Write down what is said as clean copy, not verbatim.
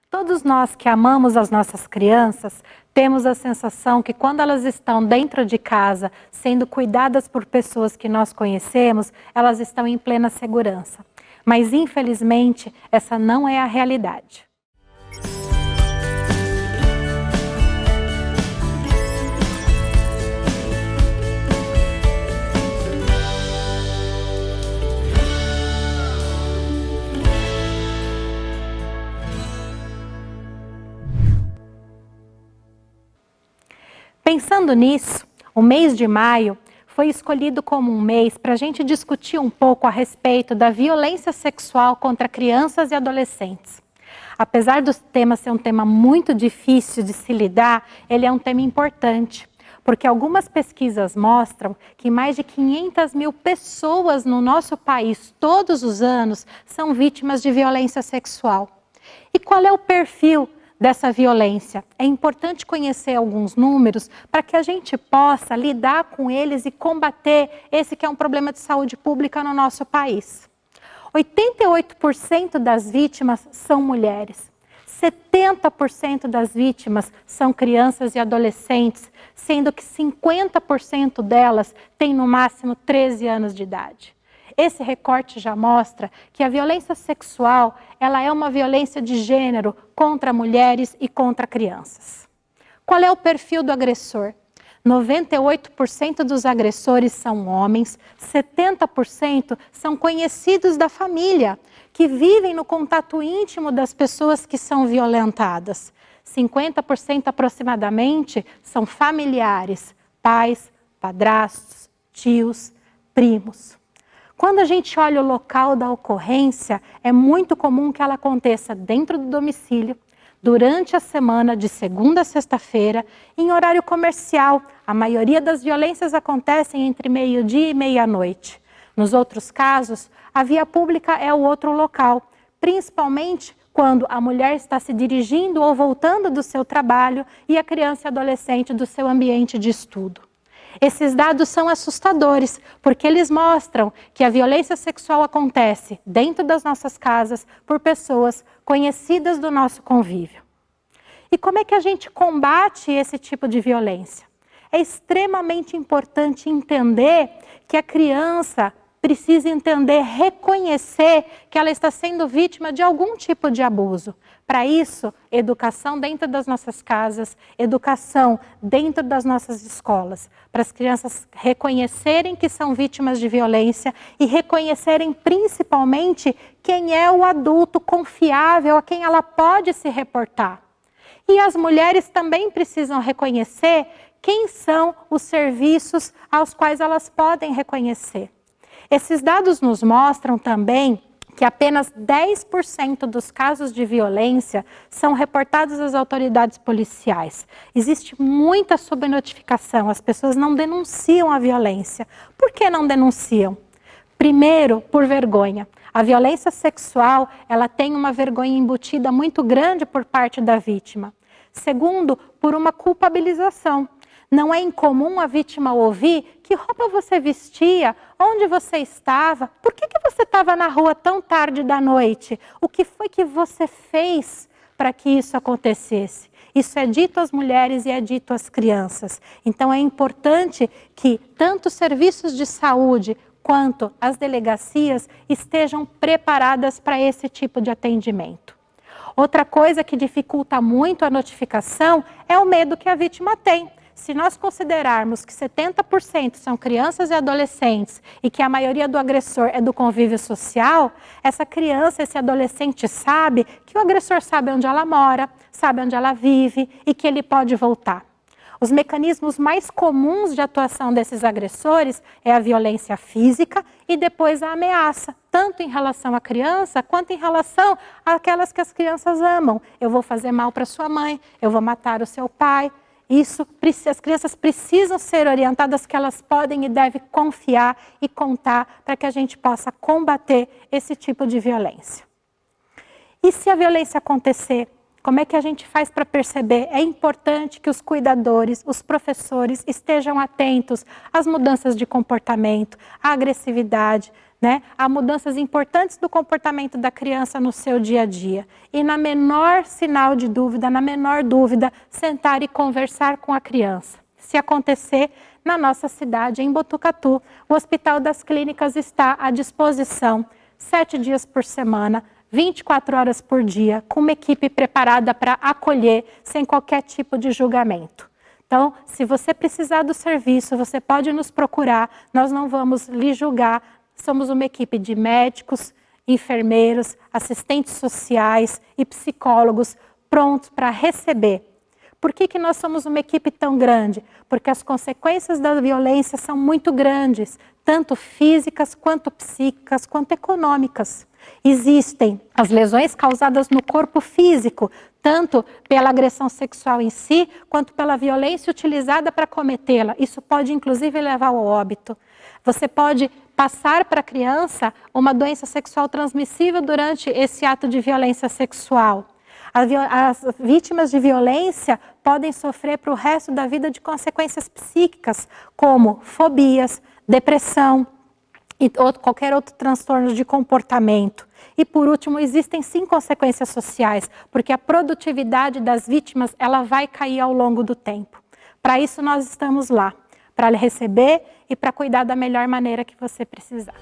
Todos nós que amamos as nossas crianças, temos a sensação que quando elas estão dentro de casa, sendo cuidadas por pessoas que nós conhecemos, elas estão em plena segurança. Mas, infelizmente, essa não é a realidade. Pensando nisso, o mês de maio foi escolhido como um mês para a gente discutir um pouco a respeito da violência sexual contra crianças e adolescentes. Apesar do tema ser um tema muito difícil de se lidar, ele é um tema importante, porque algumas pesquisas mostram que mais de 500 mil pessoas no nosso país, todos os anos, são vítimas de violência sexual. E qual é o perfil dessa violência? É importante conhecer alguns números para que a gente possa lidar com eles e combater esse que é um problema de saúde pública no nosso país. 88% das vítimas são mulheres, 70% das vítimas são crianças e adolescentes, sendo que 50% delas têm no máximo 13 anos de idade. Esse recorte já mostra que a violência sexual ela é uma violência de gênero contra mulheres e contra crianças. Qual é o perfil do agressor? 98% dos agressores são homens, 70% são conhecidos da família, que vivem no contato íntimo das pessoas que são violentadas. 50% aproximadamente são familiares, pais, padrastos, tios, primos. Quando a gente olha o local da ocorrência, é muito comum que ela aconteça dentro do domicílio, durante a semana, de segunda a sexta-feira, em horário comercial. A maioria das violências acontecem entre meio-dia e meia-noite. Nos outros casos, a via pública é o outro local, principalmente quando a mulher está se dirigindo ou voltando do seu trabalho e a criança e adolescente do seu ambiente de estudo. Esses dados são assustadores, porque eles mostram que a violência sexual acontece dentro das nossas casas por pessoas conhecidas do nosso convívio. E como é que a gente combate esse tipo de violência? É extremamente importante entender que a criança precisa entender, reconhecer que ela está sendo vítima de algum tipo de abuso. Para isso, educação dentro das nossas casas, educação dentro das nossas escolas, para as crianças reconhecerem que são vítimas de violência e reconhecerem principalmente quem é o adulto confiável a quem ela pode se reportar. E as mulheres também precisam reconhecer quem são os serviços aos quais elas podem reconhecer. Esses dados nos mostram também que apenas 10% dos casos de violência são reportados às autoridades policiais. Existe muita subnotificação, as pessoas não denunciam a violência. Por que não denunciam? Primeiro, por vergonha. A violência sexual, ela tem uma vergonha embutida muito grande por parte da vítima. Segundo, por uma culpabilização. Não é incomum a vítima ouvir: que roupa você vestia, onde você estava, por que você estava na rua tão tarde da noite, o que foi que você fez para que isso acontecesse? Isso é dito às mulheres e é dito às crianças. Então é importante que tanto os serviços de saúde quanto as delegacias estejam preparadas para esse tipo de atendimento. Outra coisa que dificulta muito a notificação é o medo que a vítima tem. Se nós considerarmos que 70% são crianças e adolescentes e que a maioria do agressor é do convívio social, essa criança, esse adolescente sabe que o agressor sabe onde ela mora, sabe onde ela vive e que ele pode voltar. Os mecanismos mais comuns de atuação desses agressores é a violência física e depois a ameaça, tanto em relação à criança quanto em relação àquelas que as crianças amam. Eu vou fazer mal para sua mãe, eu vou matar o seu pai. As crianças precisam ser orientadas que elas podem e devem confiar e contar para que a gente possa combater esse tipo de violência. E se a violência acontecer, como é que a gente faz para perceber? É importante que os cuidadores, os professores estejam atentos às mudanças de comportamento, à agressividade, né? Há mudanças importantes do comportamento da criança no seu dia a dia. E na menor sinal de dúvida, na menor dúvida, sentar e conversar com a criança. Se acontecer, na nossa cidade, em Botucatu, o Hospital das Clínicas está à disposição 7 dias por semana, 24 horas por dia, com uma equipe preparada para acolher sem qualquer tipo de julgamento. Então, se você precisar do serviço, você pode nos procurar, nós não vamos lhe julgar. Somos uma equipe de médicos, enfermeiros, assistentes sociais e psicólogos prontos para receber. Por que nós somos uma equipe tão grande? Porque as consequências da violência são muito grandes, tanto físicas, quanto psíquicas, quanto econômicas. Existem as lesões causadas no corpo físico, tanto pela agressão sexual em si, quanto pela violência utilizada para cometê-la. Isso pode, inclusive, levar ao óbito. Você pode passar para a criança uma doença sexual transmissível durante esse ato de violência sexual. As vítimas de violência podem sofrer para o resto da vida de consequências psíquicas, como fobias, depressão e qualquer outro transtorno de comportamento. E por último, existem sim consequências sociais, porque a produtividade das vítimas ela vai cair ao longo do tempo. Para isso nós estamos lá, para lhe receber e para cuidar da melhor maneira que você precisar.